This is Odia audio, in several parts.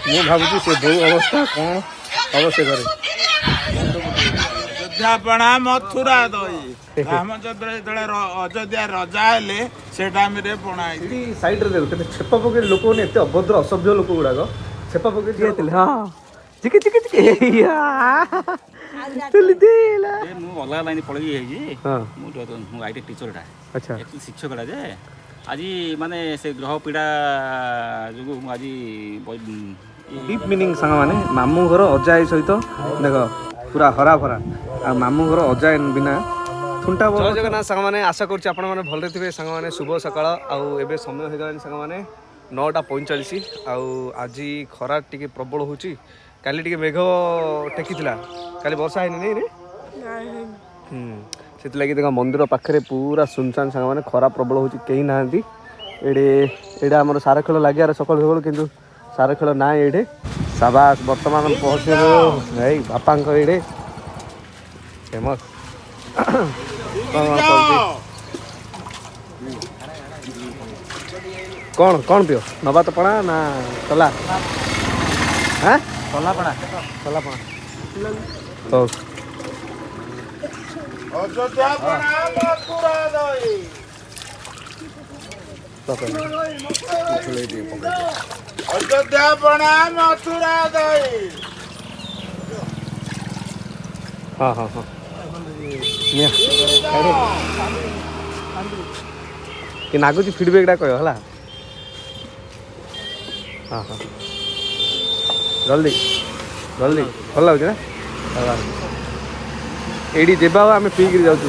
ମୁଁ ଭାବୁଛି ସେ ବୋଉ ଅବସ୍ଥା କ'ଣ ହବ ସେ ଘରେ। ଅଯୋଧ୍ୟାପଣା ମଥୁରା ଦହି ରାମଚନ୍ଦ୍ର ଯେତେବେଳେ ଅଯୋଧ୍ୟା ରଜା ହେଲେ ସେ ଟାଇମରେ ପଣା ଏଠି ସାଇଡ୍ରେ ଦେଖ କେତେ ଛେପା ପକେଇ ଲୋକମାନେ ଏତେ ଅଭଦ୍ର ଅସଭ୍ୟ ଲୋକ ଗୁଡ଼ାକ ଛେପା ପକେଇ ଯାଇଥିଲେ। ହଁ ଚିକେ ଚିକେ ଚିକେ ମୁଁ ଅଲଗା ଲାଇନ୍ ପଳେଇ ଯାଇଛି। ହଁ ମୁଁ ଆଇଟି ଟିଚରଟା ଆଚ୍ଛା ଶିକ୍ଷକଟା ଯେ ଆଜି ମାନେ ସେ ଗ୍ରହ ପୀଡ଼ା ଯୋଗୁଁ ମୁଁ ଆଜି ଡିପ୍ ମିନିଂ ସାଙ୍ଗମାନେ ମାମୁଁ ଘର ଅଜା ଆଈ ସହିତ ଦେଖ ପୁରା ହରା ଭରା ଆଉ ମାମୁଁ ଘର ଅଜା ବିନା ଥୁଣ୍ଟା। ଜୟ ଜଗନ୍ନାଥ ସାଙ୍ଗମାନେ, ଆଶା କରୁଛି ଆପଣମାନେ ଭଲରେ ଥିବେ ସାଙ୍ଗମାନେ। ଶୁଭ ସକାଳ। ଆଉ ଏବେ ସମୟ ହେଇଗଲାଣି ସାଙ୍ଗମାନେ 9:45 ଆଉ ଆଜି ଖରା ଟିକେ ପ୍ରବଳ ହେଉଛି। କାଲି ଟିକେ ମେଘ ଟେକିଥିଲା, କାଲି ବର୍ଷା ହେଇନି ନାଇଁ ସେଥିଲାଗି ଦେଖ ମନ୍ଦିର ପାଖରେ ପୁରା ସୁନସାନ ସାଙ୍ଗମାନେ, ଖରା ପ୍ରବଳ ହେଉଛି, କେହି ନାହାନ୍ତି ଏଇଠି। ଏଇଟା ଆମର ସାର ଖେଳ ଲାଗିବାର ସକାଳୁ ସକାଳୁ, କିନ୍ତୁ ସାର ଖେଳ ନାହିଁ ଏଇଠି। ସାବାସ ବର୍ତ୍ତମାନ ପହଞ୍ଚିଲୁ ଏଇ ବାପାଙ୍କ ଏଇଠି ଫେମସ୍। କ'ଣ କ'ଣ ପିଅ ନବା ତ ପଣା ନା ତଲା? ହାଁ ତଲାପଣା ତଲାପଣା ହଉ। ଅଯୋଧ୍ୟାପଣା ମଥୁରା ଦହି ଅଯୋଧ୍ୟାପଣା ମଥୁରା ଦହି। ହଁ ହଁ ହଁ କି ନାଗୁଛି ଫିଡ଼ବ୍ୟାକ୍ଟା କହିବ ହେଲା। ହଁ ହଁ ଜଲ୍ଦି ଜଲ୍ଦି ଭଲ ଲାଗୁଛି ନା? ଏଇଠି ଯିବା ଆମେ ପିଇକିରି ଯାଉଛୁ।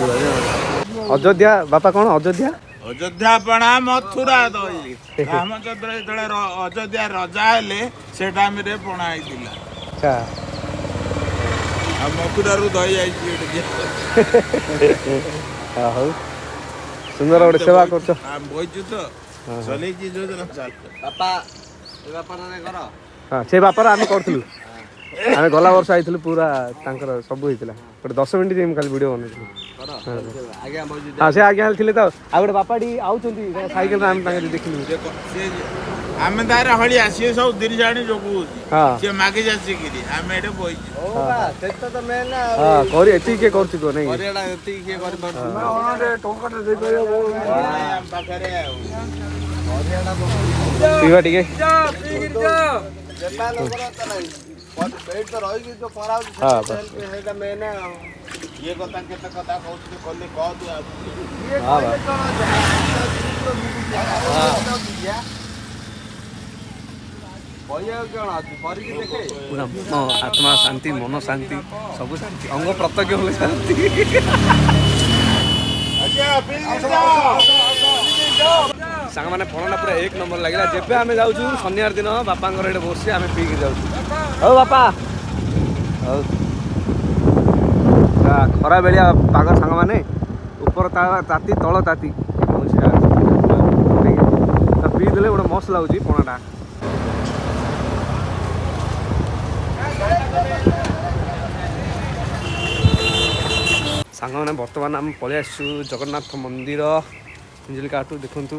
ଅଯୋଧ୍ୟା ବାପା କ'ଣ ଅଯୋଧ୍ୟା? ଅଯୋଧ୍ୟାପଣା ମଥୁରା ଦହି ରାମଚନ୍ଦ୍ର ଯେତେବେଳେ ଅଯୋଧ୍ୟା ରଜା ହେଲେ ସେ ଟାଇମରେ ପଣା ହେଇଥିଲା। ଆଚ୍ଛା ଆଉ ମଥୁରାରୁ ଦହି ଯାଇଛି। ହଉ ସୁନ୍ଦର ଗୋଟେ ସେବା କରୁଛ। ବଇଛୁ ତ ଚଲେଇଛି ଯୋଉଦିନ ବାପା ଘର ହଁ ସେ ବାପାର ଆମେ କରୁଥିଲୁ। ଆମେ ଗଲା ବର୍ଷ ଆଇଥିଲୁ, ପୁରା ତାଙ୍କର ସବୁ ହେଇଥିଲା। ଗୋଟେ 10 ମିନିଟ୍ ଯାଇ ମୁଁ ଖାଲି ଭିଡ଼ିଓ ବନେଇଥିଲି। ହଁ ସେ ଆଜ୍ଞା ଥିଲେ ତ। ଆଉ ଗୋଟେ ବାପାଟି ଆଉଛନ୍ତି ସାଇକେଲରେ, ଆମେ ତାଙ୍କ ଦେଖିଲୁ। ଆମେ ତାର ହଳିଆ ସିଏ ସବୁ ଦିରିଜାଣି ଯୋଗୁଁ ହଁ ସିଏ ମାଗି ଯାଚିକିରି ଆମେ ଏଠି ବଇଛୁ। କରି ଏତିକି କିଏ କରୁଛି କୁହ ନାଇଁ? ପାଖରେ ଆଉ ପିଇବା ଟିକେ। ଇଏ କଥା କେତେ କଥା କହୁଛନ୍ତି କଲି କହନ୍ତୁ ଆଉ ପୁରା ଆତ୍ମା ଶାନ୍ତି, ମନ ଶାନ୍ତି, ସବୁ ଶାନ୍ତି, ଅଙ୍ଗ ପ୍ରତ୍ୟଙ୍ଗ ହେଲେ ଶାନ୍ତି। ସାଙ୍ଗମାନେ ପଣଟା ପୁରା 1 ନମ୍ବର ଲାଗିଲା। ଯେବେ ଆମେ ଯାଉଛୁ ଶନିବାର ଦିନ ବାପାଙ୍କର ଏଠି ବସି ଆମେ ପିଇକି ଯାଉଛୁ। ହଉ ବାପା ହଉ। ଖରା ବେଳିଆ ପାଗ ସାଙ୍ଗମାନେ, ଉପର ତାତି ତଳ ତାତି ପିଇଦେଲେ ଗୋଟେ ମସ୍ତ ଲାଗୁଛି ପଣାଟା। ସାଙ୍ଗମାନେ ବର୍ତ୍ତମାନ ଆମେ ପଳେଇ ଆସିଛୁ ଜଗନ୍ନାଥ ମନ୍ଦିର ହିଞ୍ଜିଳିକାଟୁ। ଦେଖନ୍ତୁ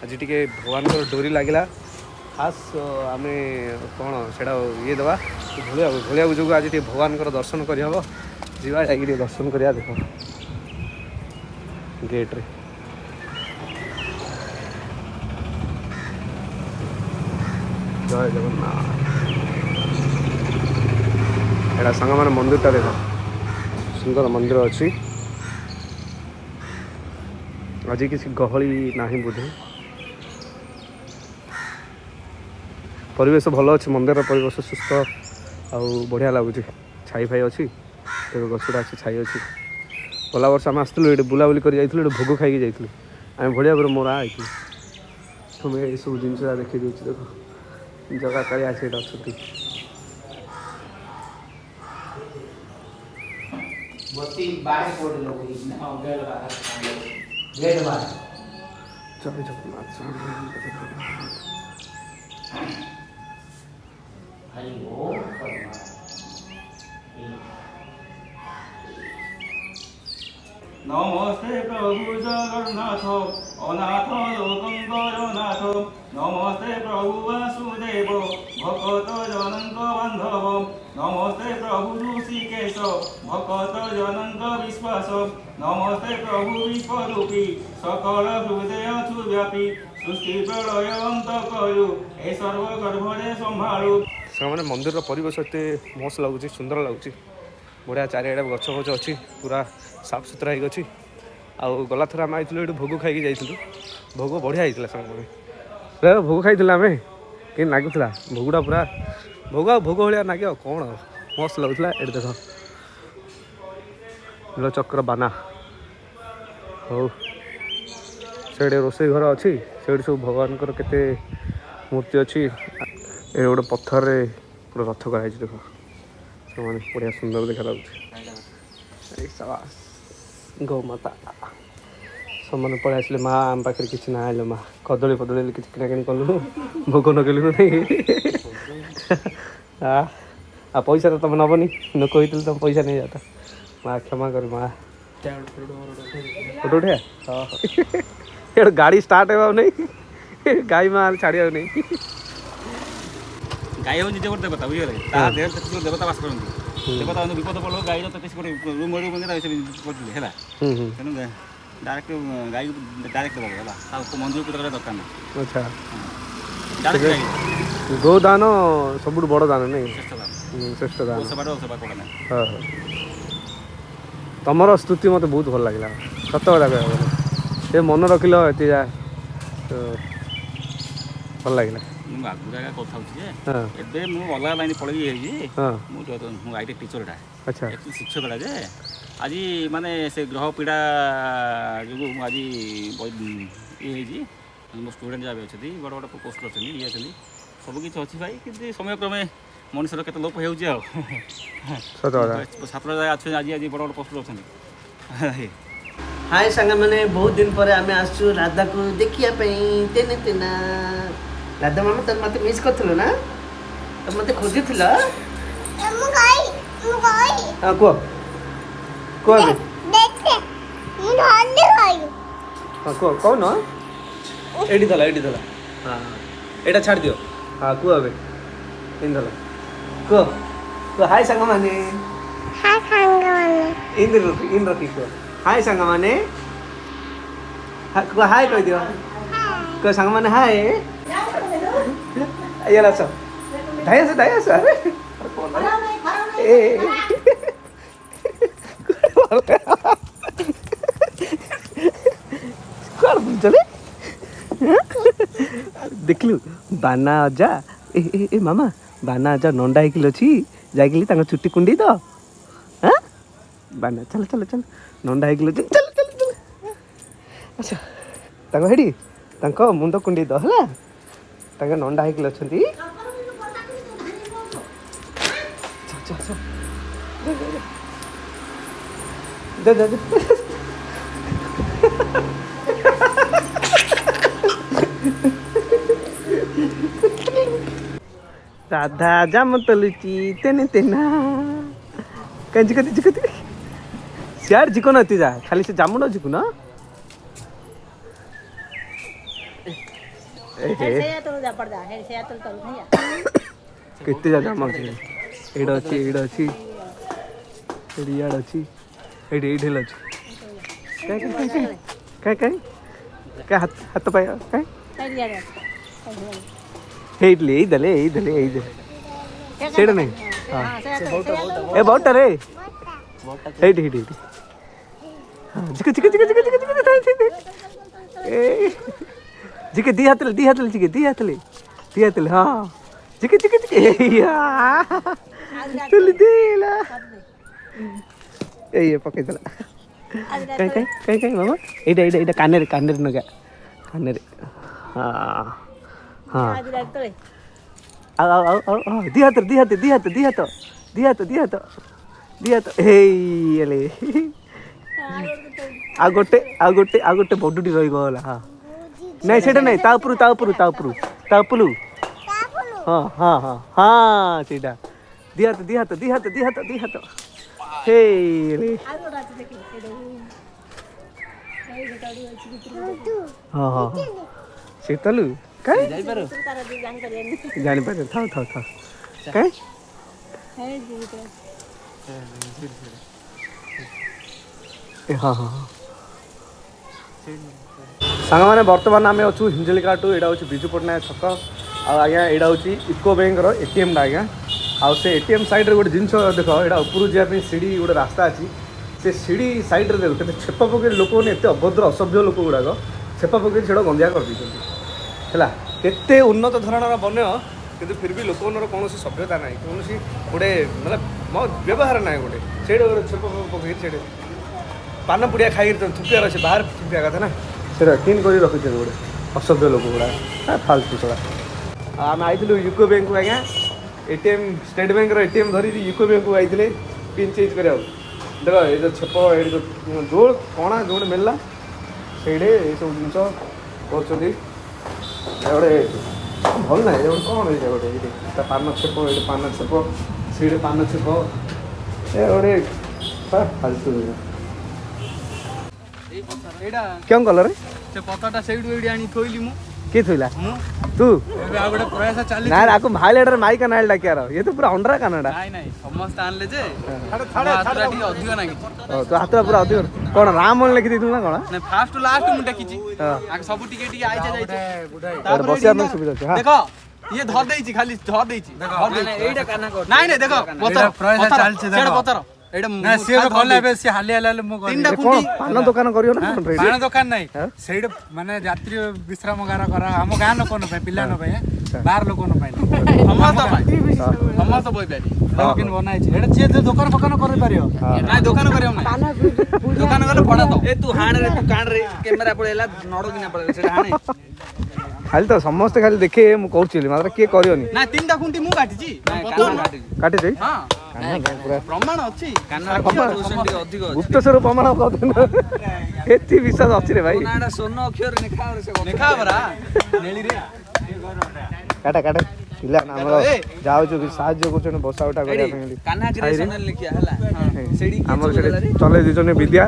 ଆଜି ଟିକେ ଭଗବାନଙ୍କର ଡୋରି ଲାଗିଲା। ଖାସ୍ ଆମେ କ'ଣ ସେଇଟା ଇଏ ଦେବା ଭଳିଆକୁ ଯୋଗୁଁ ଆଜି ଟିକେ ଭଗବାନଙ୍କର ଦର୍ଶନ କରିହେବ। ଯିବା ଯାଇକି ଟିକେ ଦର୍ଶନ କରିବା। ଦେଖ ଗେଟ୍ରେ ଜୟ ଜଗନ୍ନାଥ। ଏଇଟା ସାଙ୍ଗମାନେ ମନ୍ଦିରଟା ଦେଖ, ସୁନ୍ଦର ମନ୍ଦିର ଅଛି। ଆଜି କିଛି ଗହଳି ନାହିଁ ବୋଧେ। ପରିବେଶ ଭଲ ଅଛି, ମନ୍ଦିରର ପରିବେଶ ସୁସ୍ଥ ଆଉ ବଢ଼ିଆ ଲାଗୁଛି। ଛାଇ ଫାଇ ଅଛି, ଏବେ ଗଛଟା ଅଛି, ଛାଇ ଅଛି। ଗଲା ବର୍ଷ ଆମେ ଆସିଥିଲୁ, ଏଠି ବୁଲାବୁଲି କରି ଯାଇଥିଲୁ, ଏଠି ଭୋଗ ଖାଇକି ଯାଇଥିଲୁ। ଆମେ ବଢ଼ିଆ ଭାବରେ ମୋରା ହେଇଥିଲୁ। ତୁମେ ଏଇସବୁ ଜିନିଷ ଦେଖେଇ ଦେଉଛି। ଦେଖ ଜଗା କାଳିଆ ସେଇଟା ଅଛନ୍ତି। ଜୟ ଜଗନ୍ନାଥ। नमस्ते प्रभु जगन्नाथ अनाथ लोकं गयनाथ नमस्ते प्रभु वासुदेव भक्त जनक बांधव नमस्ते प्रभु ऋषिकेश भक्त जनक विश्वास नमस्ते प्रभु विश्वरूपी सकल हृदय व्यापी सृष्टि प्रलय अंत करु ए सर्व गर्भरे संभाळु सामने मंदिर परिवेश एत मस्त लगुच सुंदर लगुच बढ़िया चारिआडे गछ गछ अच्छी पूरा साफ सुतरा होगी आउ गला थर आम आई भोग खाई जाइलु भोग बढ़िया होता सामने भोग खाई आम कि लगुला भोगटा पूरा भोग आ भोग भाया लगे कौन मस्त लगुला ये देख नीलचक्र बाना हो से रोसे घर अच्छी से सब भगवान केते मूर्ति अच्छी ये गोटे पत्थर पूरा रथ कराई देख मैंने बढ़िया सुंदर देखा गौ माता सब पड़े आसले माँ आम पाखे किसी ना आलो माँ कदली फदली किसी किणाकिणी कलु भोग नकलु नहीं आ पैसा तो तुम नबनी न कही तुम पैसा नहीं जाता माँ क्षमा कर माँ फोटो उठे हाँ गाड़ी स्टार्ट है नहीं गाई माँ छाड़ा नहीं गाई हूँ निजे गोटे देवता बुझे देवता बास करती देवता विपद पड़ो गाई गोटे रूम करते है तेणु डायरेक्ट गाई डायरेक्ट देवा मंदिर को दरकार ना अच्छा डायरेक्ट गाई गोदान सब बड़ दान नहीं श्रेष्ठ दान श्रेष्ठ दान सेवा सेवा करा ना हाँ हाँ तुमर स्तुति मत बहुत भल लगे सत कथा कह मन रखिल ये जा भल लगे ମୁଁ ଆଗରୁ ଜାଗା କଥା ହେଉଛି ଯେ हाँ ଏବେ ମୁଁ ଅଲଗା ଲାଇନ୍ ପଳେଇ ଯାଇଛି हाँ ମୁଁ ଆଇଟି ଟିଚରଟା अच्छा ଆକ୍ଚୁଆଲି ଶିକ୍ଷକଟା ଯେ ଆଜି ମାନେ ସେ ଗ୍ରହ ପୀଡ଼ା ଯୋଗୁଁ ମୁଁ ଆଜି ଇଏ ହେଇଛି ମୋ ଷ୍ଟୁଡେଣ୍ଟ ଯାହା ବି ଅଛନ୍ତି ବଡ଼ ବଡ଼ ପୋଷ୍ଟରେ ଅଛନ୍ତି ଇଏ ଅଛନ୍ତି ସବୁକିଛି ଅଛି ଭାଇ କିନ୍ତୁ ସମୟକ୍ରମେ ମଣିଷର କେତେ ଲୋପ ହେଉଛି ଆଉ सत कथा ଛାତ୍ର ଯାହା ଅଛନ୍ତି ଆଜି ଆଜି ବଡ଼ ବଡ଼ ପୋଷ୍ଟରେ ଅଛନ୍ତି हाय सांग मैंने बहुत दिन पर आम आसु राधा को देखिया तेने तेना राधा मामा तुम मत मिस करथिलो ना तुम मत खोजुथिलो हाँ कह कह हाँ कह कौन एडी धला हाँ एटा छाड़ दियो हाँ कह अबे इन धला कह हाय सांग माने इन रखी कह हाय सांग माने हाय कह दियो कह सांग माने हाय यार अच्छा धाया से अरे ए चले देखलु बाना अजा ए मामा बाना अजा नंडा होकिल अच्छी जाइकिली तांका चुट्टी कुंडी तो हाँ बाना चल चल चल नंडा होकिल चल चल चल अच्छा तांका हेडी तांका मुंड कुंडी तो हला तांका नंडा होकिल अछंती चल चल चल दे राधा जाम तलुची तेने तेना कहीं जिकती सियार जिको न जा खाली से जामुन जिको न केते जा जाम अछि एडा अछि एडियाड अछि एडी ढेल अछि काय हाथ पाय काय इडली इधले सेड नहीं हाँ ए बहुत रे हेड हाँ जिके दी हाथ ले हाँ जिके ये पकई दला कहीं मामा एटा कानेर नगा कानेर हाँ हाँ दिया आ गोटे बडुटी रही गला हाँ नहीं सेटा नहीं तापुरु हाँ हाँ हाँ हाँ सेटा दिया हे हाँ हाँ शीतलु କାଇଁ ଯାଇପାରୁ ଜାଣିପାରିଲେ ଥାଉ ଥାଉ ଥାଉ କାଇଁ ହଁ ହଁ ସାଙ୍ଗମାନେ ବର୍ତ୍ତମାନ ଆମେ ଅଛୁ ହିଞ୍ଜଳିକାଟୁ ଏଇଟା ହେଉଛି ବିଜୁ ପଟ୍ଟନାୟକ ଛକ ଆଉ ଆଜ୍ଞା ଏଇଟା ହେଉଛି ୟୁକୋ ବ୍ୟାଙ୍କର ଏଟିଏମ୍ଟା ଆଜ୍ଞା ଆଉ ସେ ଏଟିଏମ୍ ସାଇଡ଼୍ରେ ଗୋଟେ ଜିନିଷ ଦେଖ ଏଇଟା ଉପରକୁ ଯିବା ପାଇଁ ସିଡ଼ି ଗୋଟେ ରାସ୍ତା ଅଛି ସେ ସିଡ଼ି ସାଇଡ଼୍ରେ ଦେଖ କେତେ ଛେପ ପକେଇ ଲୋକମାନେ ଏତେ ଅଭଦ୍ର ଅସଭ୍ୟ ଲୋକ ଗୁଡ଼ାକ ଛେପ ପକେଇ ସେଟା ଗନ୍ଧିଆ କରିଦେଇଛନ୍ତି ହେଲା କେତେ ଉନ୍ନତ ଧରଣର ବନ୍ୟ କିନ୍ତୁ ଫିର୍ ବି ଲୋକମାନଙ୍କର କୌଣସି ସଭ୍ୟତା ନାହିଁ କୌଣସି ଗୋଟେ ମାନେ ବ୍ୟବହାର ନାହିଁ ଗୋଟେ ସେଇଟା ଗୋଟେ ଛେପ ପକେଇ ସେଇଠି ପାନ ପୁଡ଼ିଆ ଖାଇକି ଥୁକିବାର ଅଛି ବାହାରେ ଥୁକିବା କଥା ନା ସେଇଟା କ୍ଲିନ୍ କରି ରଖିଛନ୍ତି ଗୋଟେ ଅସଭ୍ୟ ଲୋକ ଗୁଡ଼ା ଫାଲତୁ ଛଡ଼ା ଆଉ ଆମେ ଆଇଥିଲୁ ୟୁକୋ ବ୍ୟାଙ୍କକୁ ଆଜ୍ଞା ଏଟିଏମ୍ ଷ୍ଟେଟ୍ ବ୍ୟାଙ୍କର ଏଟିଏମ୍ ଧରିକି ୟୁକୋ ବ୍ୟାଙ୍କକୁ ଆଇଥିଲେ ପିନ୍ ଚେଞ୍ଜ କରିବାକୁ ଦେଖ ଏ ଯେଉଁ ଛେପ ଏଠି ଯେଉଁ କଣା ଯେଉଁଠି ମିଳିଲା ସେଇଠି ଏସବୁ ଜିନିଷ କରୁଛନ୍ତି ଗୋଟେ ଭଲ ନାହିଁ ଗୋଟେ କ'ଣ ଏଇଟା ଗୋଟେ ଏଇଠି ତା ପାନ ଛେପ ଏଇଠି ପାନ ଛେପ ସେଇଠି ପାନ ଛେପ ଏ ଗୋଟେ ଫାଲତୁ କେଉଁ କଲରେ ସେ ପତାଟା ସେଇଠୁ ଏଇଠି ଆଣି ଥୋଇଲି ମୁଁ କିଏ ଥୋଇଲା ତୁ ଏବେ ଆଉ ଗୋଟେ ପ୍ରୟାସ ଚାଲିଛି ନା ଆକୁ ଭାଇଲାଟାରେ ମାଇକା ନାଇଲ ଡାକିବାର ଇଏ ତ ପୁରା ଅଣ୍ଡରା କାନାଟା ନାଇଁ ନାଇଁ ସମସ୍ତେ ଆଣିଲେ ଯେ ହାତଟା ଟିକେ ଅଧିକ ନାଗିଛି ତୋ ହାତଟା ପୁରା ଅଧିକ କ'ଣ ରାମ ଲେଖି ଦେଇଥିଲୁ ନା କ'ଣ ନାଇଁ ଫାଷ୍ଟ ଲାଷ୍ଟ ମୁଁ ଦେଖିଛି ଆଗ ସବୁ ଟିକେ ଟିକେ ଆଇଚା ଯାଇଛେ ତାପରେ ବସିବା ପାଇଁ ସୁବିଧା ଅଛି ଦେଖ ଇଏ ଧର ଦେଇଛି ଖାଲି ଧର ଦେଇଛି ଏଇଟା କାନା କର ନାଇଁ ନାଇଁ ଦେଖ ପତର ପ୍ରୟାସ ଚାଲିଛି ସେଇଟା ପତର ଏଇଟା ନା ସିଏ ଏବେ ଗଲେ ଏବେ ସିଏ ହାଲି ହାଲି ମୁଁ ତିନିଟା କ'ଣ ଖୁଣ୍ଟି ପାନ ଦୋକାନ କରିବ ନା କ'ଣ ପାନ ଦୋକାନ ନାହିଁ ସେଇଠି ମାନେ ଯାତ୍ରୀ ବିଶ୍ରାମଗାର କରା ଆମ ଗାଁ ଲୋକଙ୍କ ପାଇଁ ପିଲାଙ୍କ ପାଇଁ ବାହାର ଲୋକଙ୍କ ପାଇଁ ସମସ୍ତ ପାଇଁ ସମସ୍ତ ବହି ପାରି କିନ୍ତୁ ବନା ହେଇଛି ଏଇଟା ଯିଏ ଦୋକାନ ଫୋକାନ କରିପାରିବ ନାଇଁ ଦୋକାନ କରିବ ନାଇଁ ଦୋକାନ ଗଲେ ଭଡ଼ା ଦବ ଏ ତୁ ହାଣରେ ତୁ କାଣରେ କ୍ୟାମେରା ପଳେଇଲା ନଡକିନା ପଳେଇଲା ସେଟା ହାଣେ ଖାଲି ତ ସମସ୍ତେ ଖାଲି ଦେଖେ ମୁଁ କହୁଛି ମାତ୍ର କିଏ କରିବନି ନା ତିନିଟା ଖୁଣ୍ଟି ମୁଁ କାଟିଛି କାଟିଛି ହଁ ପ୍ରମାଣ ଅଛି ଅଧିକ ଗୁପ୍ତେଶ୍ୱର ପ୍ରମାଣ ଏଠି ବିଶ୍ୱାସ ଅଛି ରେ ଭାଇ ନାଟା ସ୍ୱର୍ଣ୍ଣ ଅକ୍ଷରରେ ଲେଖା ହବରା ନେଳିରେ କାଟେ କାଟେ ପିଲା ଆମର ଯାଉଛୁ ସାହାଯ୍ୟ କରୁଛନ୍ତି ବସା ଉଠା କରିବା ପାଇଁ କାହ୍ନା କ୍ରିଏସନରେ ଲେଖିଆ ହେଲା ସେଇଠି ଆମର ସେଠି ଚଲେଇ ଦେଇଛନ୍ତି ବିଦ୍ୟା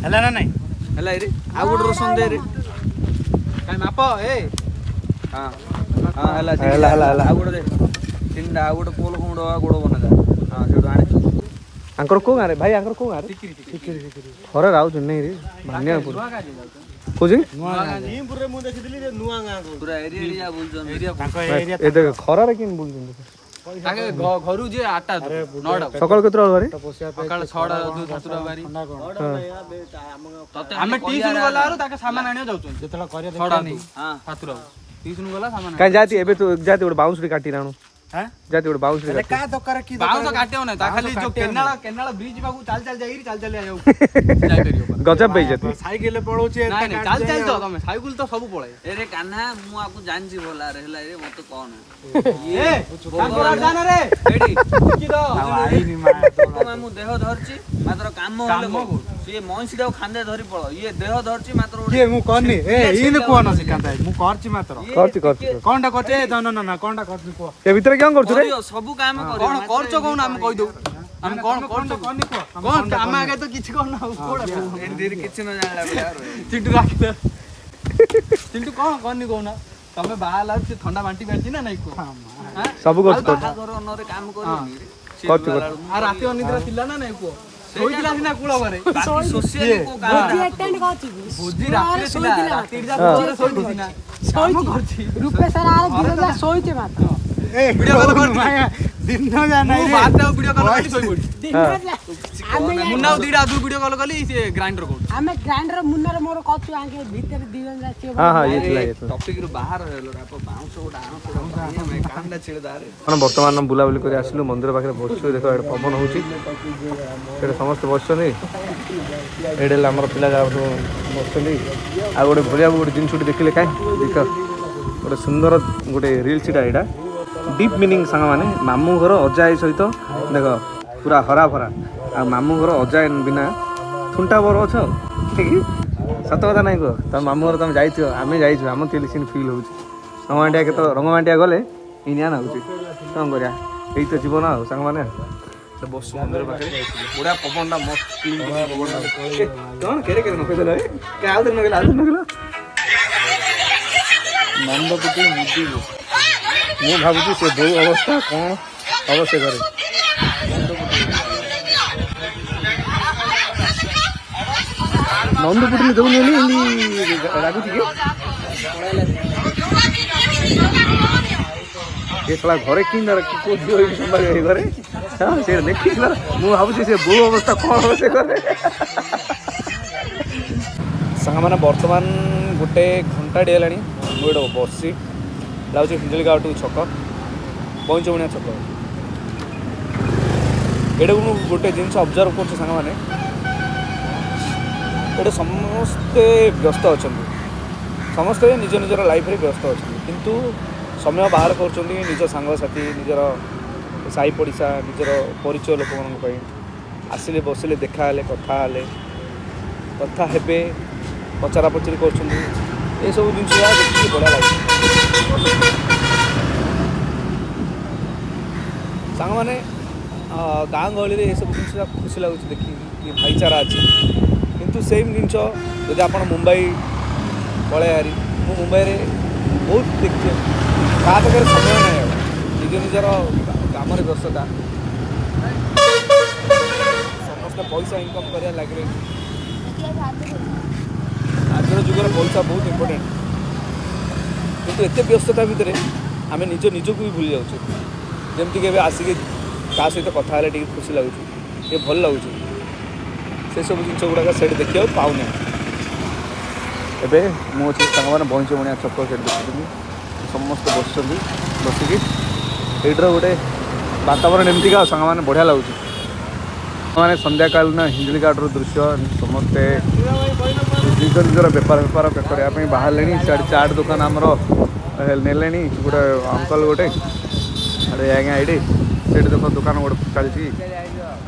ହେଲା ନା ନାଇଁ ହେଲା ରେ ଆଉ ଗୋଟେ ରସନ ଦେ ରେ କାଇଁ ମାପ ଏ ହଁ ହଁ ହେଲା ହେଲା ହେଲା ହେଲା ଆଉ ଗୋଟେ ଦେ ତିନିଟା ଆଉ ଗୋଟେ ପୋଲ କୁଣ୍ଡ ଗୋଡ଼ ବନେଇଦା ହଁ ସେଇଠୁ ଆଣେ ଆଙ୍କର କୋଉ ଗାଁରେ ଭାଇ ଆଙ୍କର କୋଉ ଗାଁରେ ଘରେ ରାଉଛୁ ନାଇଁ ରେ ଭାନିଆପୁର କହୁଛି ପୁରା ଏରିଆ ବୁଲୁଛନ୍ତି ଏ ଦେଖ ଖରାରେ କେମିତି ବୁଲୁଛନ୍ତି ତାଙ୍କେ ଘରୁ ଯେ 8ଟା 9ଟା ସକାଳ କେତେଟା ବାହାରି ସକାଳ 6ଟା 7ଟା ବାରି ଆମେ ଟିଉସନ ଗଲା ବେଳୁ ତାକେ ସାମାନ ଆଣିବା ଯାଉଛନ୍ତି ଯେତେବେଳେ କରିବା 6ଟା ନେଇ 7ଟା ଟିଉସନ ଗଲା ସାମାନ କାଇଁ ଯାତି ଏବେ ତୁ ଯାତି ଗୋଟେ ବାଉଁଶୁରୀ କାଟି ରାଣୁ ହାଁ ଯାତି ଗୋଟେ ବାଉଁଶୁରୀ ହେଲେ କା ଦରକାର କି ବାଉଁଶ କାଟିବ ନାହିଁ ତା ଖାଲି ଯୋଉ କେନାଳ ବ୍ରିଜ ପାଖକୁ ଚାଲ ଯାଇକିରି ଚାଲ ଆଇବାକୁ ଯାଇପାରିବ ଗଜବ ପାଇ ଯାତି ସାଇକେଲ ପଳଉଛି ନାଇଁ ନାଇଁ ଚାଲ ତ ତମେ ସାଇକେଲ ତ ସବୁ ପଳାଏ ଏରେ କାହ୍ନା ମୁଁ ଆକୁ ଜାଣିଛି ଭଲାରେ ହେଲା ରେ ମତେ କହନ ଏ ତାଙ୍କର ଜାନ ରେ ଏଠି କି ଦ ମୁଁ ଦେହ ଧରିଛି ମାତ୍ର କାମ ହେଲେ ସିଏ ମଇଁଷିଟାକୁ ଖାନ୍ଦେ ଧରି ପଳ ଇଏ ଦେହ ଧରିଛି ମାତ୍ର କିଏ ମୁଁ କରନି ଏ ଇନ କୁହ ନ ଶିଖାନ୍ତା ମୁଁ କରଛି ମାତ୍ର କରୁଛି କଣଟା କରଛି ନା କଣଟା କରଛି କୁହ ଏ ଭିତରେ କ'ଣ କରୁଛୁ ରେ ସବୁ କାମ କଣ କରୁଛ କହୁନ ଆମେ କହିଦଉ ଆମେ କଣ କରୁଛ କରନି କୁହ କଣ ଆମେ ଆଗେ ତ କିଛି କରୁନା ଆଉ କୋଡା ଏମିତି କିଛି ନ ଜାଣିଲା ଚିଣ୍ଟୁ ରାଖିଦେ ଚିଣ୍ଟୁ କଣ କରନି କହୁନ ତମେ ବାହାଲା ସେ ଥଣ୍ଡା ବାଣ୍ଟି ପାରୁଛି ନା ନାଇଁ କୁହ ସବୁ କରୁଛୁ ଘର ଅନରେ କାମ କରିବନି କରୁଛୁ ଆଉ ରାତି ଅନିଦ୍ରା ଥିଲା ନା ନାଇଁ କୁହ ଶୋଇଥିଲା ସିନା କୂଳ ଘରେ ଭୋଜି ରାତିରେ ଥିଲା ରାତି ଶୋଇଛି ସିନା କାମ କରୁଛି ଶୋଇଛେ ମାତ୍ର ଭିଡିଓ କଲ୍ କରିଥିଲି ଦିନ ଯା ମୁଁ ନାହିଁ ବାରଟା ଭିଡିଓ କଲ୍ କରି ଶୋଇ ପଡିଛି ଆମେ ମୁନା ଦିଟା ଆଦୁ ଭିଡିଓ କଲ୍ କଲି ସେ ଗ୍ରାଇଣ୍ଡର କରୁଛି ଆମେ ଗ୍ରାଇଣ୍ଡର ମୁନାର ମୋର କରୁଛୁ ଆଙ୍କେ ଭିତରେ ଦି ଜଣ ଯାକ ହଁ ହଁ ଇଏ ଥିଲା ଟପିକ ରୁ ବାହାର ହେଲ ବାଉଁଶ ଗୋଟେ କାନ୍ନା ଛିଡ଼ଦାରେ ଆମେ ବର୍ତ୍ତମାନ ବୁଲାବୁଲି କରି ଆସିଲୁ ମନ୍ଦିର ପାଖରେ ବସିଛୁ ଦେଖ ଏଠି ପବନ ହେଉଛି ଏଠି ସମସ୍ତେ ବସିଛନ୍ତି ଏଠି ହେଲେ ଆମର ପିଲା ଯାହା ସବୁ ବସିଛନ୍ତି ଆଉ ଗୋଟେ ଭଳିଆକୁ ଗୋଟେ ଜିନିଷଟି ଦେଖିଲେ କାଇଁ ଦେଖ ଗୋଟେ ସୁନ୍ଦର ଗୋଟେ ରିଲ୍ସଟା ଏଇଟା ଡିପ୍ ମିନିଂ ସାଙ୍ଗମାନେ ମାମୁଁ ଘର ଅଜା ଆଈ ସହିତ ଦେଖ ପୁରା ହରା ଭରା ଆଉ ମାମୁଁ ଘର ଅଜା ବିନା ଥୁଣ୍ଟା ବର ଅଛ ଠିକ ସତ କଥା ନାଇଁ କୁହ ତମ ମାମୁଁ ଘର ତମେ ଯାଇଥିବ ଆମେ ଯାଇଛୁ ଆମ ତିଲି ସିନ୍ ଫିଲ୍ ହେଉଛି ରଙ୍ଗମାଟିଆ କେତେ ରଙ୍ଗମାଟିଆ ଗଲେ ଇନିଆ ନାଗୁଛି କ'ଣ କରିବା ଏଇ ତ ଜୀବନ ଆଉ ସାଙ୍ଗମାନେ ବସୁ ମନ୍ଦିର ପାଖରେ ବଢ଼ିଆ ପବନଟା ମସ୍ତ କ'ଣ କେରେ ନକେଇଦେଲ ଆଉ ଥରେ ନକେଇଲ ନନ୍ଦପୁଟି ମୁଦି ମୁଁ ଭାବୁଛି ସେ ବୋଉ ଅବସ୍ଥା କ'ଣ ହବ ସେ ଘରେ। ନନ୍ଦପୁଟି ଦଉନି ଏମିତି ଲାଗୁଛି କି ଏ ଶଳା ଘରେ କି କୋଉ ଝିଅ ହେଇକି ସମ୍ଭାଳିବ ଏ ଘରେ। ହଁ ସେ ଦେଖିଥିଲା ମୁଁ ଭାବୁଛି ସେ ବୋଉ ଅବସ୍ଥା କ'ଣ ହବ ସେ ଘରେ। ସାଙ୍ଗମାନେ ବର୍ତ୍ତମାନ ଗୋଟେ ଘଣ୍ଟାଟେ ହେଲାଣି ମୁଁ ଏଇଟା ବସିଛି ଯାଉଛି ହିଞ୍ଜଳିଗାଁ ଟୁ ଛକ ବଇଁଚବୁଣିଆ ଛକ। ଏଇଟାକୁ ମୁଁ ଗୋଟେ ଜିନିଷ ଅବଜର୍ଭ କରୁଛି ସାଙ୍ଗମାନେ ଏଇଟା ସମସ୍ତେ ବ୍ୟସ୍ତ ଅଛନ୍ତି ସମସ୍ତେ ନିଜ ନିଜର ଲାଇଫ୍ରେ ବ୍ୟସ୍ତ ଅଛନ୍ତି କିନ୍ତୁ ସମୟ ବାହାର କରୁଛନ୍ତି ନିଜ ସାଙ୍ଗସାଥି ନିଜର ସାହି ପଡ଼ିଶା ନିଜର ପରିଚୟ ଲୋକମାନଙ୍କ ପାଇଁ ଆସିଲେ ବସିଲେ ଦେଖା ହେଲେ କଥା ହେବେ ପଚରା ପଚରି କରୁଛନ୍ତି ଏସବୁ ଜିନିଷ ଦେଖିକି ବଢ଼ିଆ ଲାଗୁଛି। ସାଙ୍ଗମାନେ ଗାଁ ଗହଳିରେ ଏସବୁ ଜିନିଷ ଖୁସି ଲାଗୁଛି ଦେଖିକି ଭାଇଚାରା ଅଛି କିନ୍ତୁ ସେମ୍ ଜିନିଷ ଯଦି ଆପଣ ମୁମ୍ବାଇ ପଳେଇ ମୁଁ ମୁମ୍ବାଇରେ ବହୁତ ଦେଖିଛି କାହା ପାଖରେ ସମୟ ନାହିଁ ଆଉ ନିଜର କାମରେ ବ୍ୟସ୍ତତା ସମସ୍ତେ ପଇସା ଇନକମ୍ କରିବା ଲାଗିଲେ ଆଜିର ଯୁଗରେ ପଇସା ବହୁତ ଇମ୍ପୋର୍ଟାଣ୍ଟ କିନ୍ତୁ ଏତେ ବ୍ୟସ୍ତତା ଭିତରେ ଆମେ ନିଜକୁ ବି ଭୁଲି ଯାଉଛୁ ଯେମିତିକି ଏବେ ଆସିକି କାହା ସହିତ କଥା ହେଲେ ଟିକେ ଖୁସି ଲାଗୁଛି ଟିକେ ଭଲ ଲାଗୁଛି ସେସବୁ ଜିନିଷ ଗୁଡ଼ାକ ସେଇଠି ଦେଖିବାକୁ ପାଉନି। ଏବେ ମୁଁ ଅଛି ସାଙ୍ଗମାନେ ବଇଁଚବୁଣିଆ ଛକ ସେଇଠି ଦେଖୁଛନ୍ତି ସମସ୍ତେ ବସିଛନ୍ତି ବସିକି ଏଇଠିର ଗୋଟେ ବାତାବରଣ ଏମିତିକା ସାଙ୍ଗମାନେ ବଢ଼ିଆ ଲାଗୁଛି। ମାନେ ସନ୍ଧ୍ୟାକାଳୀନ ହିଞ୍ଜଳିଘାଟର ଦୃଶ୍ୟ ସମସ୍ତେ ନିଜର ବେପାର କରିବା ପାଇଁ ବାହାରିଲେଣି ସିଆଡ଼େ ଚାଟ୍ ଦୋକାନ ଆମର ନେଲେଣି ଗୋଟେ ଅଙ୍କଲ୍ ଗୋଟେ ଆରେ ଆଜ୍ଞା ଏଇଠି ସେଇଠି ଦେଖ ଦୋକାନ ଗୋଟେ ଚାଲିଛି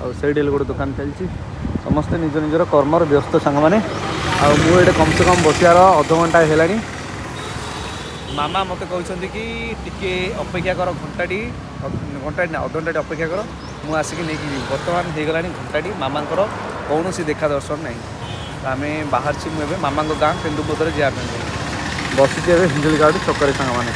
ଆଉ ସେଇଠି ହେଲେ ଗୋଟେ ଦୋକାନ ଚାଲିଛି ସମସ୍ତେ ନିଜର କର୍ମରେ ବ୍ୟସ୍ତ ସାଙ୍ଗମାନେ ଆଉ ମୁଁ ଏଇଠି କମ୍ ସେ କମ୍ ବସିବାର ଅଧଘଣ୍ଟା ହେଲାଣି। ମାମା ମୋତେ କହିଛନ୍ତି କି ଟିକେ ଅପେକ୍ଷା କର ଘଣ୍ଟାଟି ନା ଅଧଘଣ୍ଟାଟି ଅପେକ୍ଷା କର ମୁଁ ଆସିକି ନେଇକି ଯିବି। ବର୍ତ୍ତମାନ ହେଇଗଲାଣି ଘଣ୍ଟାଟି ମାମାଙ୍କର କୌଣସି ଦେଖା ଦର୍ଶନ ନାହିଁ ଆମେ ବାହାରିଛି ମୁଁ ଏବେ ମାମାଙ୍କ ଗାଁ କେନ୍ଦୁପଦାରେ ଯିବା ପାଇଁ ବସିଛି ଏବେ ହିଞ୍ଜଳିଗାଁ ଛକରେ ସାଙ୍ଗମାନେ।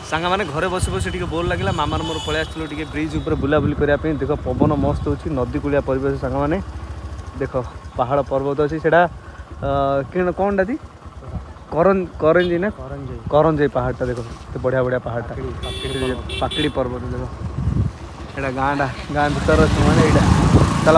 ସାଙ୍ଗମାନେ ଘରେ ବସି ବସି ଟିକେ ବୋର୍ ଲାଗିଲା ମାମାର ମୋର ପଳେଇ ଆସିଥିଲୁ ଟିକେ ବ୍ରିଜ୍ ଉପରେ ବୁଲାବୁଲି କରିବା ପାଇଁ ଦେଖ ପବନ ମସ୍ତ ହେଉଛି ନଦୀ କୂଳିଆ ପରିବେଶ ସାଙ୍ଗମାନେ ଦେଖ ପାହାଡ଼ ପର୍ବତ ଅଛି ସେଇଟା କ'ଣଟା ଦି କରଞ୍ଜି ନା କରଞ୍ଜେଇ ପାହାଡ଼ଟା ଦେଖ ଏତେ ବଢ଼ିଆ ପାହାଡ଼ଟା ପାକିଡ଼ି ପର୍ବତ ଦେଖ ଏଇଟା ଗାଁ ଭିତର ଅଛି ମାନେ ଏଇଟା ଚାଲ